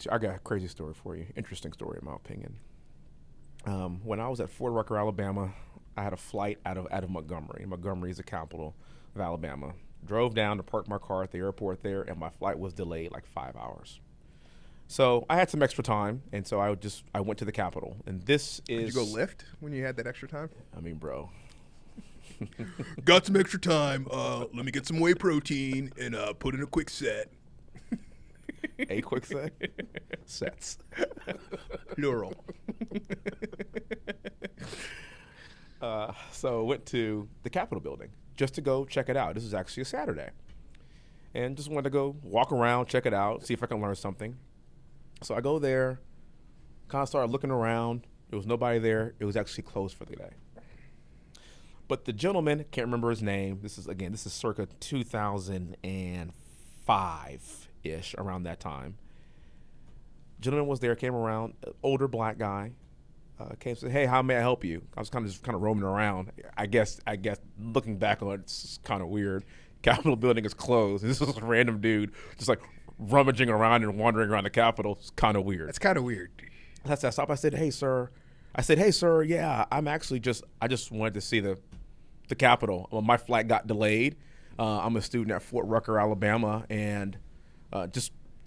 I got a crazy story for you. Interesting story, in my opinion. When I was at Fort Rucker, Alabama, I had a flight out of Montgomery. Montgomery is the capital of Alabama. Drove down to park my car at the airport there, and my flight was delayed like 5 hours. So I had some extra time, and so I went to the Capitol. And this is. Did you go lift when you had that extra time? I mean, bro. Got some extra time. Let me get some whey protein and put in a quick set. A quick set? Sets. Plural. So went to the Capitol building just to go check it out. This is actually a Saturday. And just wanted to go walk around, check it out, see if I can learn something. So I go there, kind of started looking around. There was nobody there. It was actually closed for the day. But the gentleman, can't remember his name. This is circa 2005-ish, around that time. Gentleman was there, came around, older black guy, came and said, "Hey, how may I help you?" I was kind of roaming around. I guess looking back on it, it's kind of weird. Capitol building is closed. This is a random dude just like rummaging around and wandering around the Capitol. It's kind of weird. That's kind of weird. I stopped. I said, "Hey, sir." Yeah, I just wanted to see the Capitol. Well, my flight got delayed. I'm a student at Fort Rucker, Alabama, and I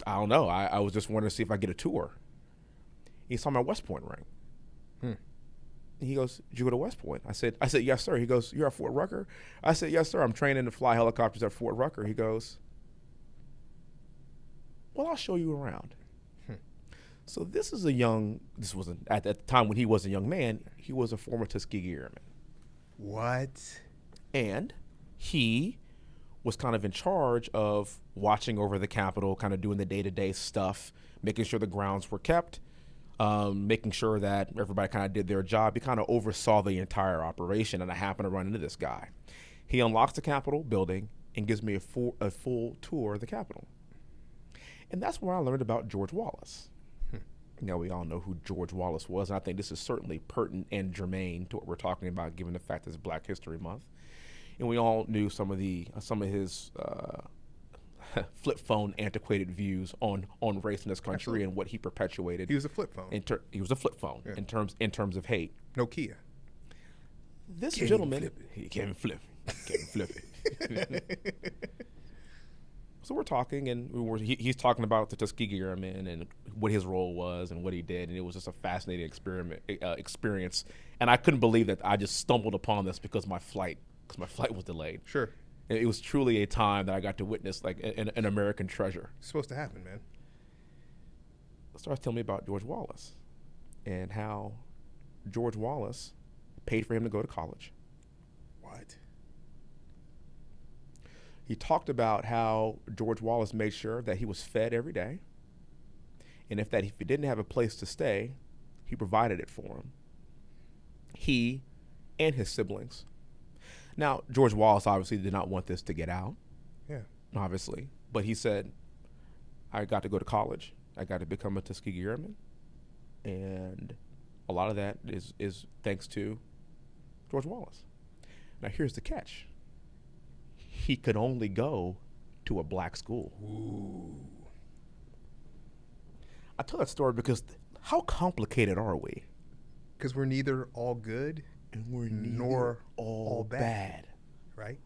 don't know. I was just wanting to see if I get a tour. He saw my West Point ring. He goes, "Did you go to West Point?" I said, "Yes, sir." He goes, "You're at Fort Rucker?" I said, "Yes, sir. I'm training to fly helicopters at Fort Rucker." He goes, "Well, I'll show you around." So this was at the time when he was a young man, he was a former Tuskegee Airman. What? And he was kind of in charge of watching over the Capitol, kind of doing the day-to-day stuff, making sure the grounds were kept, making sure that everybody kind of did their job. He kind of oversaw the entire operation, and I happened to run into this guy. He unlocks the Capitol building and gives me a full tour of the Capitol. And that's where I learned about George Wallace. Now, we all know who George Wallace was, and I think this is certainly pertinent and germane to what we're talking about, given the fact that it's Black History Month. And we all knew some of his flip phone antiquated views on race in this country. Absolutely. And what he perpetuated. He was a flip phone. He was a flip phone, yeah. in terms of hate. Nokia. This gentleman, he can't flip it. So we're talking, and he's talking about the Tuskegee Airmen and what his role was and what he did, and it was just a fascinating experience. And I couldn't believe that I just stumbled upon this because my flight was delayed. Sure. And it was truly a time that I got to witness like an American treasure. It's supposed to happen, man. Starts telling me about George Wallace and how George Wallace paid for him to go to college. What? He talked about how George Wallace made sure that he was fed every day, and if he didn't have a place to stay, he provided it for him. He and his siblings. Now, George Wallace obviously did not want this to get out. Yeah. Obviously. But he said, I got to go to college. I got to become a Tuskegee Airman. And a lot of that is thanks to George Wallace. Now, here's the catch. He could only go to a black school. Ooh. I tell that story because how complicated are we? Because we're neither all good and we're nor all bad. Right?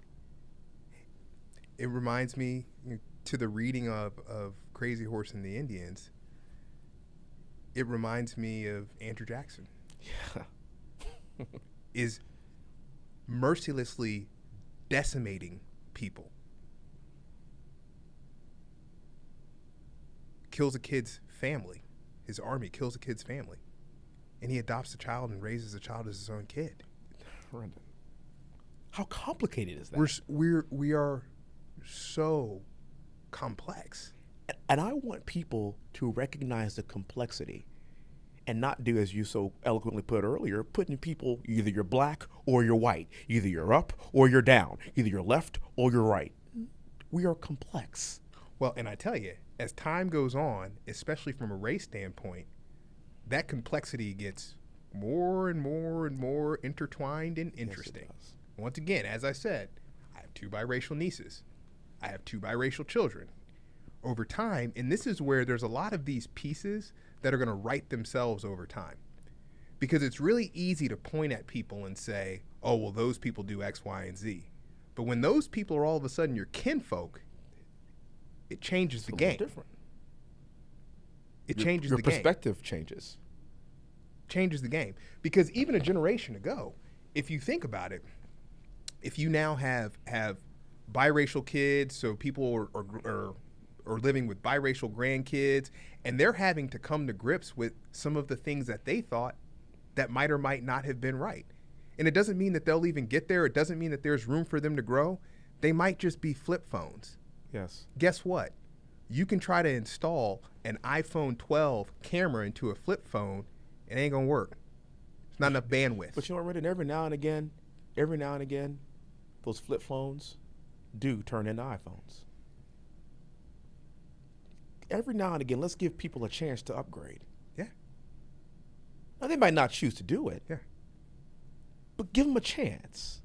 It reminds me, to the reading of Crazy Horse and the Indians, it reminds me of Andrew Jackson. Yeah. Is mercilessly decimating people. Kills a kid's family. His army kills a kid's family. And he adopts a child and raises a child as his own kid. How complicated is that? We are so complex. And I want people to recognize the complexity and not do, as you so eloquently put earlier, putting people, either you're black or you're white, either you're up or you're down, either you're left or you're right. We are complex. Well, and I tell you, as time goes on, especially from a race standpoint, that complexity gets more and more and more intertwined and interesting. Yes, Once again, as I said, I have 2 biracial nieces. I have 2 biracial children. over time. And this is where there's a lot of these pieces that are going to right themselves over time. Because it's really easy to point at people and say, oh, well, those people do X, Y, and Z. But when those people are all of a sudden your kinfolk, it changes the game. Different. It changes your the game. Your perspective changes. Changes the game. Because even a generation ago, if you think about it, if you now have biracial kids, so people are living with biracial grandkids, and they're having to come to grips with some of the things that they thought that might or might not have been right. And it doesn't mean that they'll even get there. It doesn't mean that there's room for them to grow. They might just be flip phones. Yes. Guess what? You can try to install an iPhone 12 camera into a flip phone. It ain't gonna work. It's not enough bandwidth. But you know what, Reddit, every now and again, those flip phones do turn into iPhones. Every now and again, let's give people a chance to upgrade. Yeah. Now, they might not choose to do it. Yeah. But give them a chance.